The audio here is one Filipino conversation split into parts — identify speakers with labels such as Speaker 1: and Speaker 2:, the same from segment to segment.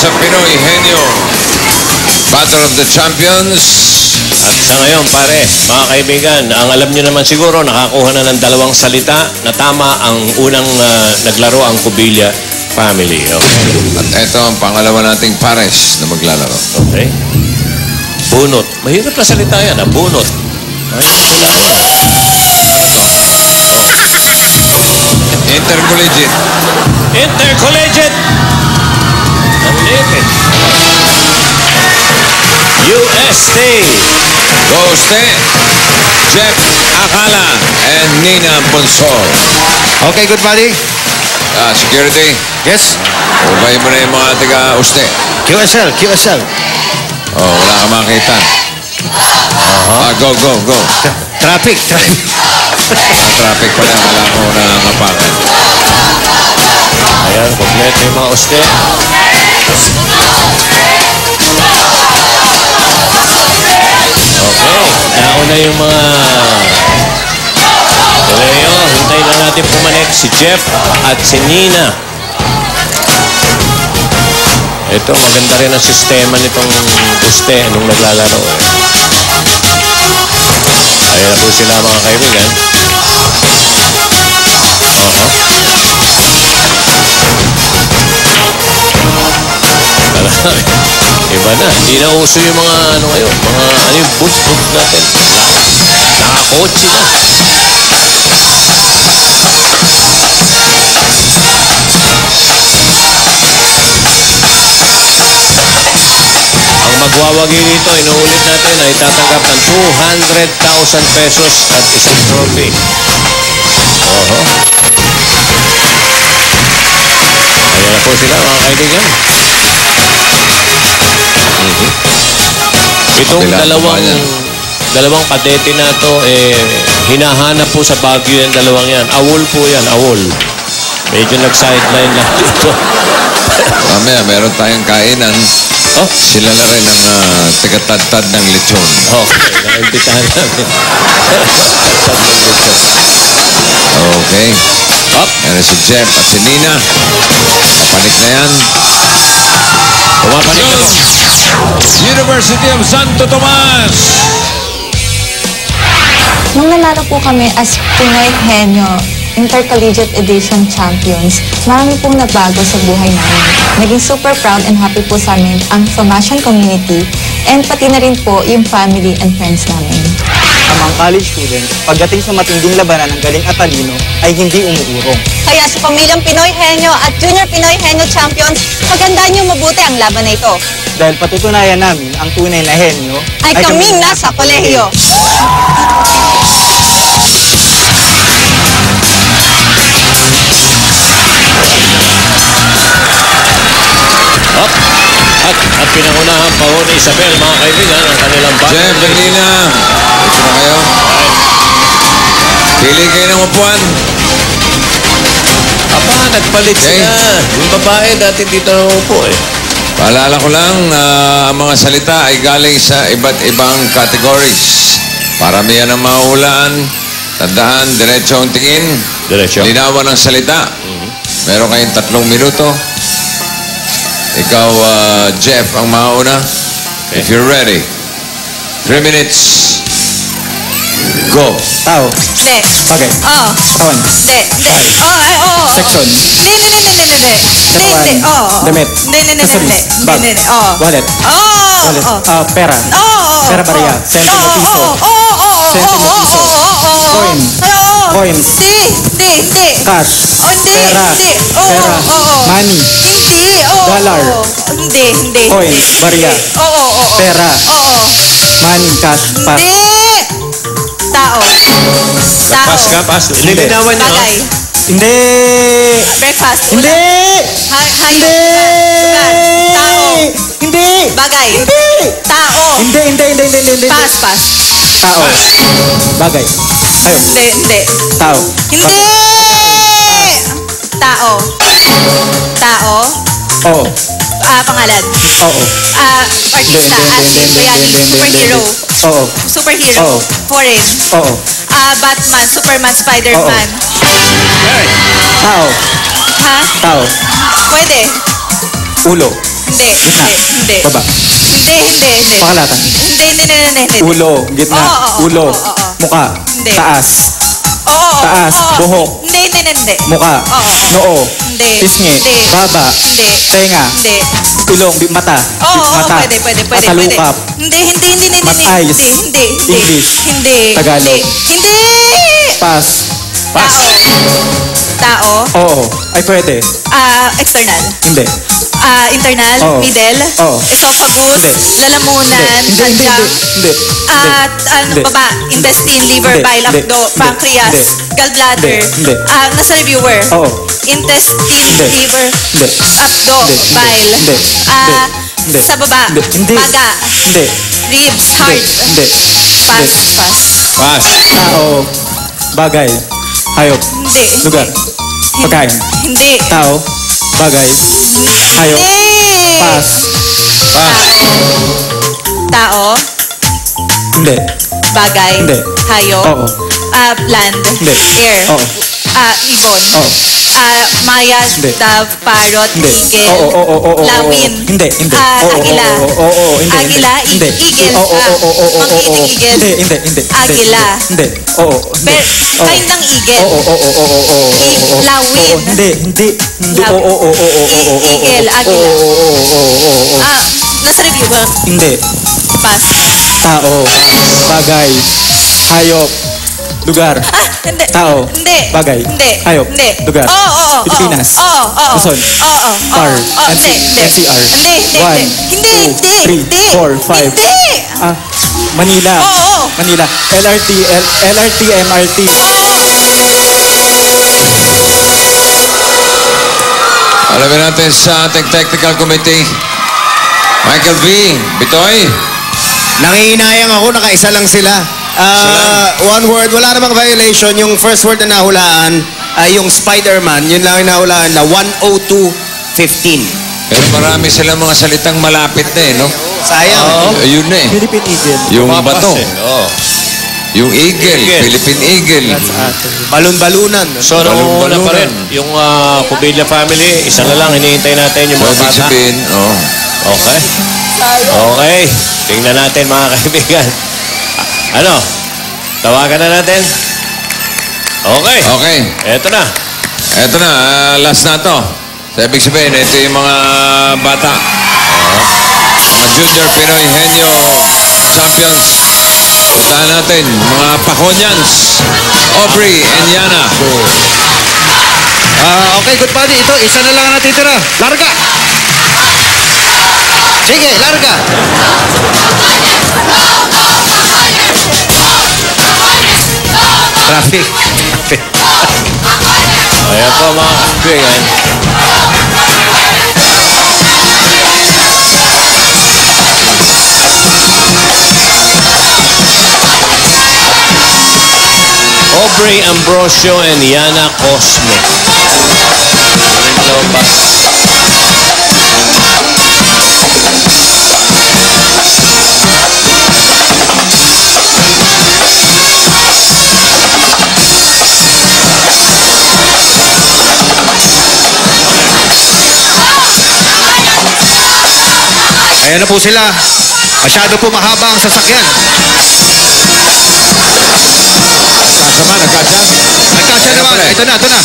Speaker 1: sa Pinoy Henyo Battle of the Champions.
Speaker 2: At sa ngayon, pare, mga kaibigan, ang alam nyo naman siguro, nakakuha na ng dalawang salita na tama ang unang naglaro ang Cubilla family. Okay.
Speaker 1: At ito ang pangalawa nating pares na maglalaro.
Speaker 2: Okay. Bunot. Mahirap na salita yan, bunot.
Speaker 1: Intercollegiate.
Speaker 2: Intercollegiate. Ang lipit. UST.
Speaker 1: Goste, Jeff Akala, and Nina Bonsol.
Speaker 3: Okay, good buddy.
Speaker 1: Security,
Speaker 3: Yes.
Speaker 1: ubay mo na yung mga taga-uste.
Speaker 3: QSL.
Speaker 1: Oh, wala ka makita. Go.
Speaker 3: Traffic.
Speaker 1: Traffic pala, wala ko nangangapakan.
Speaker 2: Ayan, kompleto yung mga uste. Okay, nauna yung mga Leo. Hintayin na natin pumanik si Jeff at si Nina. Ito, maganda rin ang sistema nitong uste nung naglalaro. Ayan na po sila mga kaibigan. Iba na. Hindi na uso yung mga ano ngayon. Mga ano yung boot natin. Nakakotse na. Ang magwawagi dito, inuulit natin, ay tatanggap ng 200,000 pesos at isang trophy. Ayan na po sila mga kaibigan. Itong dalawang kadete na to, hinahanap po sa Baguio yung dalawang yan. Awol po yan, awol. Medyo nag-sideline lang dito.
Speaker 1: Mamaya, meron tayong kainan.
Speaker 2: Oh?
Speaker 1: Sila na rin ang tagatad-tad ng lechon.
Speaker 2: Okay, naimbitahan namin. Tad ng lechon.
Speaker 1: Okay.
Speaker 2: Up.
Speaker 1: Yan na si Jeff at si Nina. Papanik na yan.
Speaker 2: Pumapanik na po.
Speaker 1: University of Santo Tomas.
Speaker 4: Nung nanalo po kami as Pinoy Henyo Intercollegiate Edition Champions, marami pong nagbago sa buhay namin. Naging super proud and happy po sa amin ang Formation community and pati na rin po yung family and friends namin.
Speaker 5: Ang mga college students, pagdating sa matinding labanan ng galing at talino, ay hindi umuurong.
Speaker 6: Kaya sa pamilyang Pinoy Henyo at Junior Pinoy Henyo Champions, pagandaan niyo mabuti ang laban na ito.
Speaker 5: Dahil patutunayan namin ang tunay na henyo
Speaker 6: Ay kaming nasa kolehiyo.
Speaker 2: At pinangunahan pa ho ni Isabel, mga kaibigan, ang kanilang bago.
Speaker 1: Jeff and Nina. Ito na kayo. Pili kayo ng upuan.
Speaker 2: Aba, nagpalit
Speaker 1: Okay.
Speaker 2: sila. Yung babae dati dito na upo eh.
Speaker 1: Paalala ko lang na ang mga salita ay galing sa iba't ibang categories. Paramihan ang mahulaan. Tandaan, diretso ang tingin.
Speaker 2: Diretso.
Speaker 1: Linawan ang salita. Meron kayong 3 minuto. Ikaw, Jeff, ang mauna. If you're ready. 3 minutes. Go.
Speaker 5: Tao,
Speaker 6: Hindi.
Speaker 5: bagay,
Speaker 6: Oo.
Speaker 5: katawan,
Speaker 6: Hindi. Oo.
Speaker 5: section,
Speaker 6: Hindi.
Speaker 5: katawan, damit, accessories, bag, wallet, pera, pera barya, sentimo piso, sentimo piso, coin, coins,
Speaker 6: Hindi.
Speaker 5: cash,
Speaker 6: Hindi.
Speaker 5: pera, pera, money, dollar,
Speaker 6: Hindi.
Speaker 5: coin, barya,
Speaker 6: Oo.
Speaker 5: pera, money, cash, pass.
Speaker 6: Hindi. Tao.
Speaker 2: Pass ka, pass. Lilinawan niyo.
Speaker 6: Bagay.
Speaker 5: Hindi!
Speaker 6: Breakfast.
Speaker 5: Hindi!
Speaker 6: Hindi. Tao.
Speaker 5: Hindi!
Speaker 6: Bagay.
Speaker 5: Hindi!
Speaker 6: Tao.
Speaker 5: Hindi!
Speaker 6: Pass.
Speaker 5: Tao. Bagay. Ayo.
Speaker 6: Hindi.
Speaker 5: Tao.
Speaker 6: Hindi! Tao.
Speaker 5: Oo.
Speaker 6: Pangalan.
Speaker 5: Oo.
Speaker 6: Artista.
Speaker 5: Hindi.
Speaker 6: Bayani. Superhero.
Speaker 5: Oo.
Speaker 6: Superhero.
Speaker 5: Oo.
Speaker 6: Foreign.
Speaker 5: Oo.
Speaker 6: Batman. Superman. Spider-Man.
Speaker 5: Tao.
Speaker 6: Ha?
Speaker 5: Tao.
Speaker 6: Pwede.
Speaker 5: Ulo.
Speaker 6: Hindi.
Speaker 5: Baba.
Speaker 6: Hindi.
Speaker 5: Pakalatan.
Speaker 6: Hindi.
Speaker 5: Ulo, gitna,
Speaker 6: Oo.
Speaker 5: ulo, mukha,
Speaker 6: Hindi.
Speaker 5: taas,
Speaker 6: Oo.
Speaker 5: taas,
Speaker 6: Oo.
Speaker 5: buhok.
Speaker 6: Hindi.
Speaker 5: mukha,
Speaker 6: Oo.
Speaker 5: noo,
Speaker 6: Hindi.
Speaker 5: pisngi,
Speaker 6: Hindi.
Speaker 5: baba,
Speaker 6: Hindi.
Speaker 5: tenga,
Speaker 6: Hindi.
Speaker 5: ilong, mata,
Speaker 6: Oo,
Speaker 5: mata,
Speaker 6: pwede.
Speaker 5: matalukap,
Speaker 6: Hindi.
Speaker 5: Eyes.
Speaker 6: Hindi.
Speaker 5: English.
Speaker 6: Hindi.
Speaker 5: Tagalog.
Speaker 6: Hindi.
Speaker 5: pass,
Speaker 6: Tao.
Speaker 5: oo, ay pwede,
Speaker 6: External.
Speaker 5: hindi,
Speaker 6: Internal.
Speaker 5: Oo.
Speaker 6: Middle.
Speaker 5: Oo.
Speaker 6: Esophagus.
Speaker 5: Hindi.
Speaker 6: Lalamunan.
Speaker 5: hindi,
Speaker 6: Sadyang.
Speaker 5: hindi,
Speaker 6: At ano
Speaker 5: Hindi.
Speaker 6: pa ba? Intestine, liver,
Speaker 5: Hindi.
Speaker 6: bile,
Speaker 5: Hindi.
Speaker 6: abdo,
Speaker 5: Hindi.
Speaker 6: pancreas,
Speaker 5: Hindi.
Speaker 6: gallbladder.
Speaker 5: Hindi.
Speaker 6: Nasa reviewer.
Speaker 5: oo,
Speaker 6: Intestine,
Speaker 5: Hindi.
Speaker 6: liver,
Speaker 5: hindi,
Speaker 6: abdo,
Speaker 5: Hindi.
Speaker 6: bile.
Speaker 5: Hindi. Hindi.
Speaker 6: Sa baba.
Speaker 5: Hindi. Hindi.
Speaker 6: Baga.
Speaker 5: hindi,
Speaker 6: Ribs,
Speaker 5: hindi,
Speaker 6: heart.
Speaker 5: hindi,
Speaker 6: Pass.
Speaker 1: Pass.
Speaker 5: tao, bagay, hayop,
Speaker 6: Hindi.
Speaker 5: lugar, pagkain,
Speaker 6: Hindi.
Speaker 5: tao, bagay, hayop,
Speaker 6: Hindi.
Speaker 5: pass,
Speaker 6: Tao,
Speaker 5: hindi,
Speaker 6: bagay,
Speaker 5: Hindi.
Speaker 6: hayop,
Speaker 5: oo,
Speaker 6: land,
Speaker 5: Hindi.
Speaker 6: air,
Speaker 5: Oo.
Speaker 6: ibon,
Speaker 5: oo,
Speaker 6: maya,
Speaker 5: Hindi.
Speaker 6: dove, parrot,
Speaker 5: hindi,
Speaker 6: eagle,
Speaker 5: oo,
Speaker 6: lawin,
Speaker 5: hindi,
Speaker 6: agila,
Speaker 5: hindi,
Speaker 6: agila,
Speaker 5: hindi,
Speaker 6: eagle,
Speaker 5: hindi,
Speaker 6: eagle,
Speaker 5: hindi,
Speaker 6: Agila.
Speaker 5: hindi, oo, hindi,
Speaker 6: kind ng eagle, lawin,
Speaker 5: hindi,
Speaker 6: eagle, agila, nasa review ba?
Speaker 5: hindi,
Speaker 6: Pass.
Speaker 5: tao, bagay, hayop, lugar,
Speaker 6: Hindi.
Speaker 5: tao,
Speaker 6: Hindi.
Speaker 5: bagay,
Speaker 6: Hindi.
Speaker 5: hayop,
Speaker 6: Hindi.
Speaker 5: lugar,
Speaker 6: Oo.
Speaker 5: Pilipinas,
Speaker 6: Oo.
Speaker 5: Luzon,
Speaker 6: Oo.
Speaker 5: Car,
Speaker 6: Hindi.
Speaker 5: NCR,
Speaker 6: Hindi.
Speaker 5: 1, 2, 3, 4, 5,
Speaker 6: Hindi.
Speaker 5: Manila,
Speaker 6: Oo.
Speaker 5: Manila, LRT, MRT,
Speaker 1: Alamin natin sa ating technical committee. Michael V. Bitoy.
Speaker 3: Nangihinayang ako, nakaisa lang sila. One word, wala namang violation. Yung first word na nahulaan ay yung Spider-Man. Yun lang yung nahulaan na 102.15.
Speaker 1: Pero marami silang mga salitang malapit na eh, no?
Speaker 3: Sayang.
Speaker 1: Ayun na eh.
Speaker 5: Philippine Eagle.
Speaker 1: Yung
Speaker 2: Mapas
Speaker 1: bato.
Speaker 2: eh. Oo.
Speaker 1: Yung eagle.
Speaker 2: Eagle.
Speaker 1: Philippine eagle.
Speaker 3: Balon-balunan.
Speaker 2: So, nung una pa rin,
Speaker 1: Balon-balunan.
Speaker 2: yung Cubilla family, isa na lang, hinihintay natin yung
Speaker 1: So,
Speaker 2: mga
Speaker 1: ibig
Speaker 2: bata.
Speaker 1: sabihin, oh.
Speaker 2: Okay. Okay. Tingnan natin, mga kaibigan. Ano? Tawagan na natin? Okay.
Speaker 1: Okay.
Speaker 2: Eto na.
Speaker 1: Eto na, last na to. So, ibig sabihin, ito yung mga bata. Mga Junior Pinoy Henyo Champions. Puntahan natin, mga Paconians. Aubrey and Yana.
Speaker 3: Okay, good buddy. Ito, isa na lang ang natitira. Larga! Sige, larga! Traffic.
Speaker 2: Ayan po, mga kaibigan. Aubrey Ambrosio and Yana Cosme. Ito ba?
Speaker 3: Ayan na po sila. Masyado po mahaba ang sasakyan.
Speaker 1: Kasama, nagkasya?
Speaker 3: Nagkasya
Speaker 1: Ayan
Speaker 3: naman.
Speaker 1: pala eh.
Speaker 3: Ito na, ito na.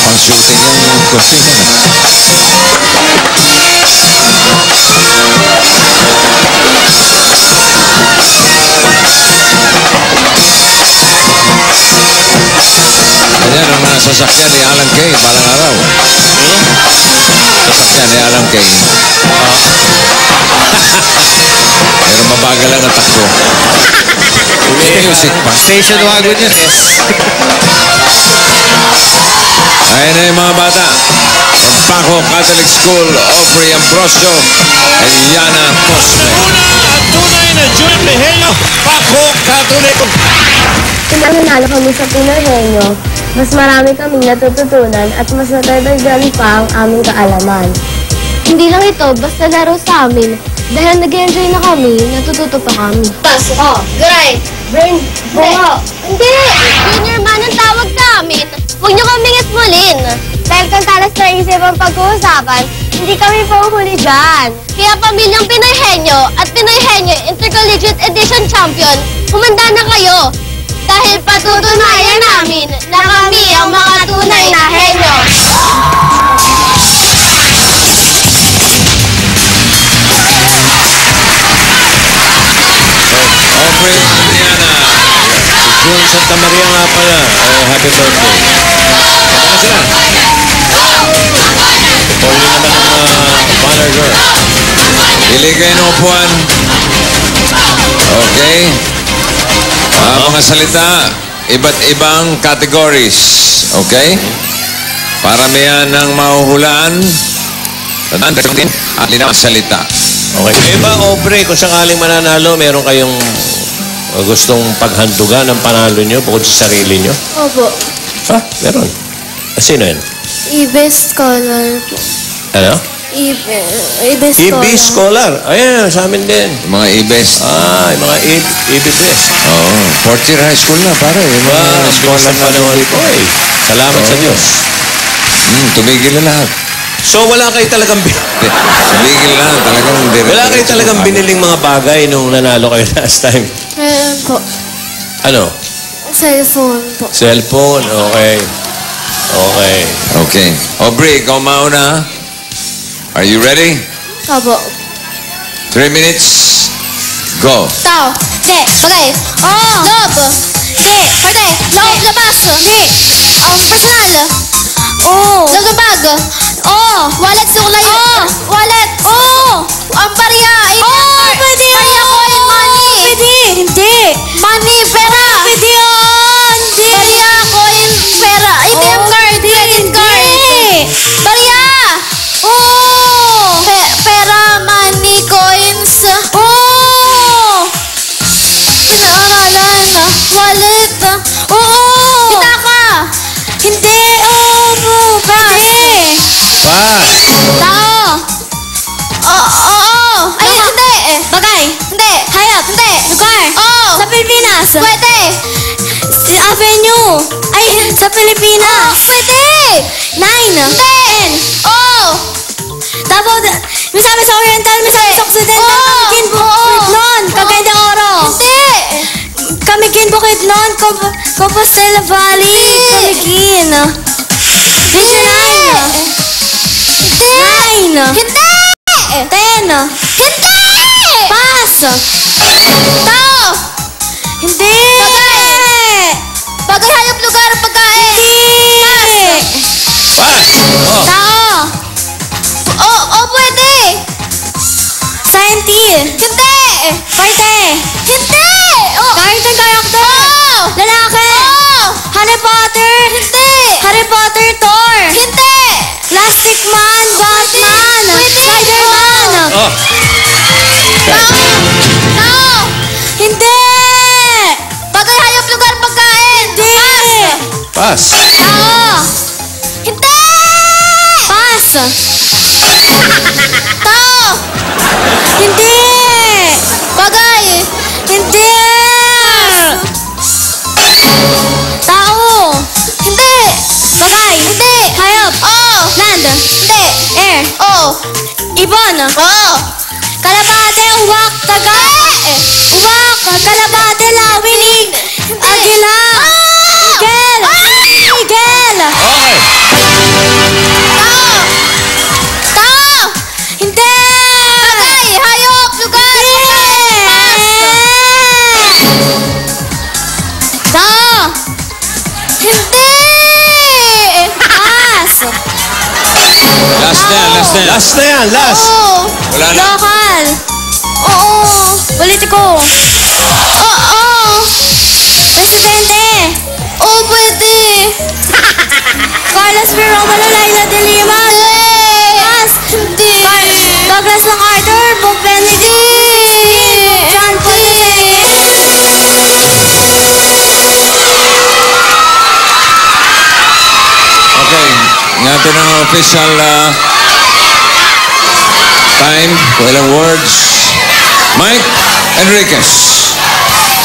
Speaker 1: Pang-shooting yung costume. Ayan ang sasakyan ni Alan Kay, balang araw. Sasakyan ni Alan Kay. Pero mabagal lang ang takbo. Music pa.
Speaker 3: Station wagon yun.
Speaker 1: Ayan na yung mga bata. From Paco Catholic School, Aubrey Ambrosio and Yana Cosme.
Speaker 2: Tunay na Junior Lehenyo, Paco Catholic.
Speaker 7: Kung nanalo kami sa Pinoy Henyo, mas marami kaming natututunan at mas natadagdagan pa ang aming kaalaman. Hindi lang ito, basta laro sa amin. Dahil nag-enjoy na kami, natututo pa kami.
Speaker 6: Garay!
Speaker 7: Brain, bunga. Hindi! Junior man ang tawag namin. Huwag niyo kaming ismulin. Dahil kung talas na isip ang pag-uusapan, hindi kami pauhuli dyan. Kaya pamilyang Pinoy Henyo at Pinoy Henyo Intercollegiate Edition Champion, humanda na kayo. Dahil patutunayan namin na kami ang mga tunay na henyo.
Speaker 1: Aubrey Adriana.
Speaker 2: Si June Santa Maria nga pala. Happy birthday. Ano sila? Pauwi naman ang Banner Girl.
Speaker 1: Pili kayo ng upuan. Okay. Mga salita, iba't ibang categories. Okay? Paramihan ng mahuhulaan. At linawang salita.
Speaker 2: Okay. Eh ba, Aubrey, kung sakaling mananalo, meron kayong gustong paghandugan ng panalo nyo bukod sa sarili nyo?
Speaker 7: Opo.
Speaker 2: Ha? Meron. Sino yan?
Speaker 7: E-best scholar po.
Speaker 2: Ano?
Speaker 7: E-best
Speaker 2: EB Scholar. Ayan, sa amin din.
Speaker 1: Yung mga e-best.
Speaker 2: Yung mga EB Best.
Speaker 1: Oo. Fourth year high school na, pare. Yung mga scholar na
Speaker 2: panahon ko eh. Salamat sa Diyos.
Speaker 1: Tumigil na lahat.
Speaker 2: So wala kayo talagang
Speaker 1: Tumigil na lang. Talagang
Speaker 2: wala kayo talagang biniling mga bagay nung nanalo kayo last time.
Speaker 7: Meron po.
Speaker 2: Ano?
Speaker 7: Cellphone po.
Speaker 2: Cellphone. Okay. Okay.
Speaker 1: Okay. Aubrey, ikaw mauna. Are you ready?
Speaker 7: Opo.
Speaker 1: 3 minutes. Go.
Speaker 7: Tao. De. Bagay. Loob. De. Parte. Loob. Labas. De. Personal. Loob ng bag. Wallet. Suklay. Wallet. Ang barya. Pwede yun. Barya coin. Money. Pwede. Hindi. Money. Pera. Pwede yun. Hindi. Barya coin. Pera. ATM card. Credit card. Barya. Pera. Money. Coins. Pinaaralan. Wallet. Kita ka. Hindi. Pwede.
Speaker 2: Pass.
Speaker 7: Tao. Ay, hindi. Bagay. Hindi. Hayop. Hindi. Lugar. Sa Pilipinas. Pwede. Avenue. Ay, sa Pilipinas. Pwede. 9. 10. Tapos, may sabi sa Oriental, may sabi sa Occidental. Kami kinbukid nun. Cagayan de Oro. Hindi. Kami kinbukid nun. Compostela Valley. Camiguin. Region 9. 9. Hindi. 10. Hindi. Pass. Tao. Hindi. Bagay hayop lugar pagkain. Hindi.
Speaker 2: Pass.
Speaker 7: Tao. Pwede. Scientist. Hindi. Parte. Hindi. Character. Lalaki. Harry Potter. Hindi. Harry Potter, Thor. Hindi. Plastic Man, Batman. Spider-Man. Tao. Hindi. Bagay hayop lugar pagkain. Hindi.
Speaker 2: Pass.
Speaker 7: Tao. Hindi. Pass. Tao. Hindi. Bagay. Hindi. Tao. Hindi. Bagay. Hindi. Hayop. Land. Hindi. Air. Ibon. Kalapate. Uwak. Taga. Uwak. Kalapate. Lawin. Agila. Igel. Igel. Tao. Hindi. Bagay. Hayop. Lugar. Tao. Hindi. Pass.
Speaker 1: Last na yan, last na yan.
Speaker 2: Last na yan, last.
Speaker 1: Wala na.
Speaker 7: Lokal. Politiko. Presidente. Pwede. Carlos B. Romulo, Laila de Lima. Pass. Hindi. Douglas MacArthur, Pope Benedict. John Paul II.
Speaker 1: Okay. Ingatan ang official time. Walang words. Mike Enriquez.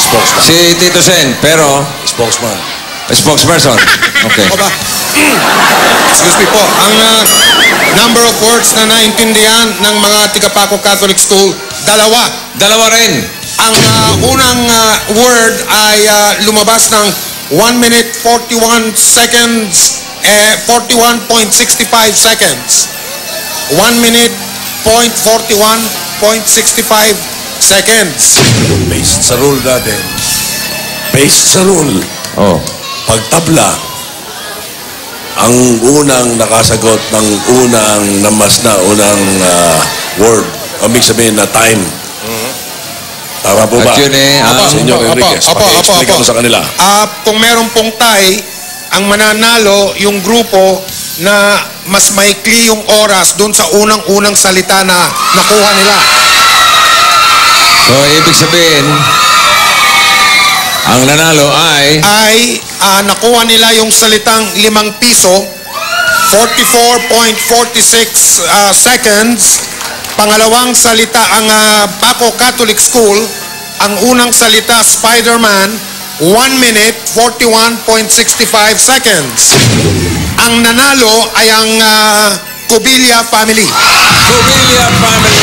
Speaker 8: Spokesman.
Speaker 1: Si Tito Sen, pero
Speaker 8: Spokesman.
Speaker 1: spokesperson. Okay.
Speaker 9: Ako ba? Excuse me po. Ang number of words na naintindihan ng mga Tigapaco Catholic School, dalawa.
Speaker 1: Dalawa rin.
Speaker 9: Ang unang word ay lumabas ng 1 minute 41 seconds, 41.65 seconds. 1 minute 41.65 seconds.
Speaker 8: Based sa rule natin. Based sa rule.
Speaker 1: Oh.
Speaker 8: Pagtabla, ang unang nakasagot ng unang word, o ibig sabihin na time. Tama po ba?
Speaker 1: At yun eh,
Speaker 8: Senyor Enriquez, paki-explain mo sa kanila.
Speaker 9: Kung meron pong tie, ang mananalo yung grupo na mas maikli yung oras dun sa unang-unang salita na nakuha nila.
Speaker 1: So, ibig sabihin, ang nanalo ay
Speaker 9: Nakuha nila yung salitang 5 piso, 44.46 seconds. Pangalawang salita, ang Paco Catholic School, ang unang salita, Spider-Man, 1 minute, 41.65 seconds. Ang nanalo ay ang Cubilla family.
Speaker 1: Cubilla family.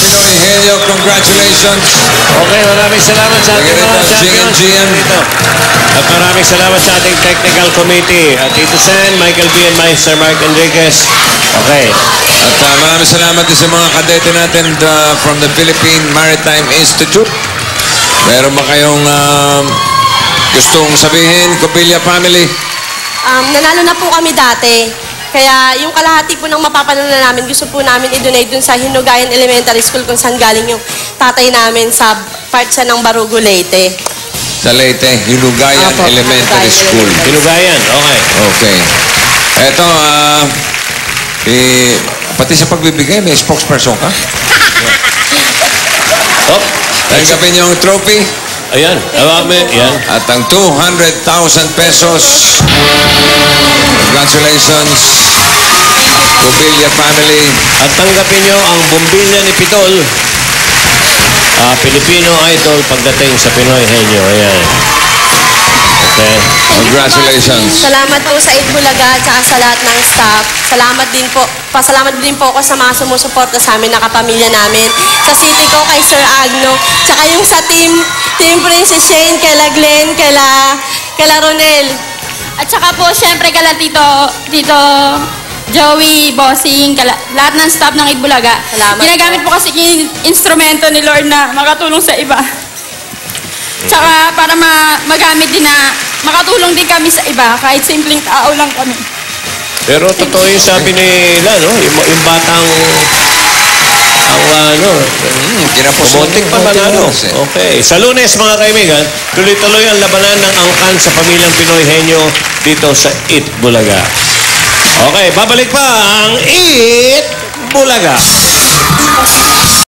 Speaker 1: Pinoy Henyo, congratulations.
Speaker 2: Okay, maraming salamat sa ating mga champions.
Speaker 1: GM.
Speaker 2: Dito. At maraming salamat sa ating technical committee. At Tito Sen, Michael B. and Meister Mark Enriquez. Okay.
Speaker 1: At maraming salamat din sa mga kadete natin from the Philippine Maritime Institute. Meron ba kayong gustong sabihin, Cubilla family?
Speaker 10: Nanalo na po kami dati. Kaya yung kalahati po ng mapapanood na namin, gusto po namin i-donate dun sa Hinugayan Elementary School kung saan galing yung tatay namin sa part siya ng Barugo, Leyte.
Speaker 1: Sa Leyte, Hinugayan
Speaker 10: Apo,
Speaker 1: Elementary
Speaker 10: Hinugayan
Speaker 1: School.
Speaker 2: Hinugayan, okay.
Speaker 1: Okay. Eto, pati sa pagbibigay, may spokesperson ka?
Speaker 2: Oh,
Speaker 1: Tanggapin niyo ang trophy
Speaker 2: ayan. Yan.
Speaker 1: at ang 200,000 pesos. Congratulations, Cubilla family.
Speaker 2: At tanggapin nyo ang bumbilya ni Pitol. Filipino idol pagdating sa Pinoy Henyo. Ayan. Okay.
Speaker 1: Congratulations.
Speaker 10: Salamat po sa Itbulaga at saka sa lahat ng staff. Pasalamat din po ako sa mga sumusuporta sa amin na kapamilya namin. Sa city ko, kay Sir Agno. Tsaka yung sa team Princess Shane, kaila Glenn, kaila Ronel.
Speaker 7: At saka po, syempre, kala Tito Joey, Bossing, lahat ng staff ng Itbulaga.
Speaker 10: Salamat
Speaker 7: Ginagamit po kasi yung instrumento ni Lord na makatulong sa iba. Tsaka para magamit din na makatulong din kami sa iba, kahit simpleng tao lang kami.
Speaker 2: Pero totoo yung sabi nila, no? Yung batang Kinapusotik pa manalo. Okay. Sa Lunes, mga kaibigan, tuloy-tuloy ang labanan ng angkan sa pamilyang Pinoy Henyo dito sa Itbulaga. Okay, babalik pa ang Itbulaga.